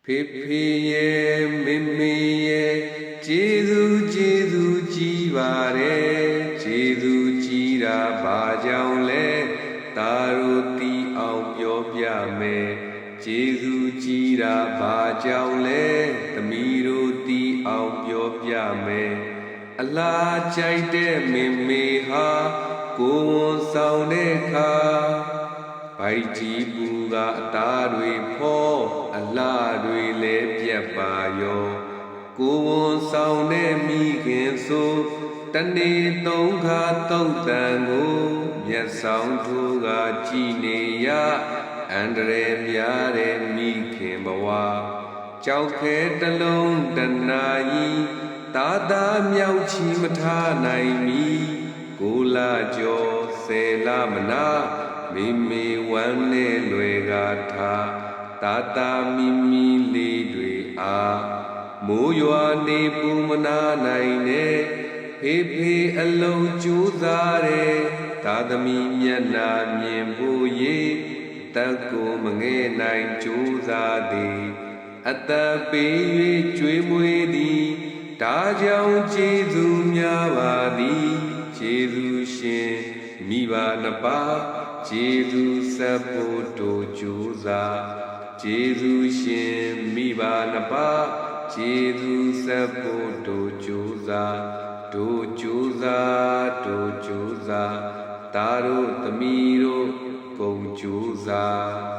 ဖေရဲ့မေမေရဲ့ကျေးဇူးကြီးပါတယ်ကျေးဇူးကြီးတာဘာကြောင့်လဲသာတို့တီအောင်ပြောပြမယ်ကျေးဇူးကြီးတာဘာကြောင့်လဲသမီးတို့တီအောင်ပြောပြမယ်အလားကြိုက်တဲ့မေမေဟာကိုယ်ဝန်ဆောင်တဲ့ခါဘိုက်ကြီးပူကအသားတွေဖောအလားတွေလည်းပြတ်ပါရောကိုယ်ဝန်ဆောင်တဲ့မိခင်ဆိုတနေ့သုံးခါတုတ်တန်ကိုမျက်ဆောင်ထိုးကကြည်နေရအန္တရာယ်များတဲ့မိခင်ဘဝကြောက်ခဲတလုံးတနာကြီးသာသာမြောက်ချီမထားနိုင်မီကိုလာကျော်ဆယ်လမနာမိမိဝမ်းနဲ့လွယ်ကားထားသာသာမိမိလေးတွေအားမိုးရွာနေပူမနာနိုင်နဲ့ဖေအလုံးကြိုးစားတဲ့သာသမီမျက်နာမြင်ဖို့ရေးတက်ကိုမငဲနိုင်ကြိုးစားသည်အသက်ပေး၍ကျွေးမွေးသည်ဒါကြောင့်ကျေးဇူးများပါသည်ကျေးဇူးရှင်မိဘနှစ်ပါးကျေးဇူးဆက်ဖို့တို့ကြိုးစားကျေးဇူးရှင်မိဘနှစ်ပါးကျေးဇူးဆက်ဖို့တို့ကြိုးစားတို့ကြိုးစားတို့ကြိုးစားသားတို့သမီးတို့ကုန်ကြိုးစား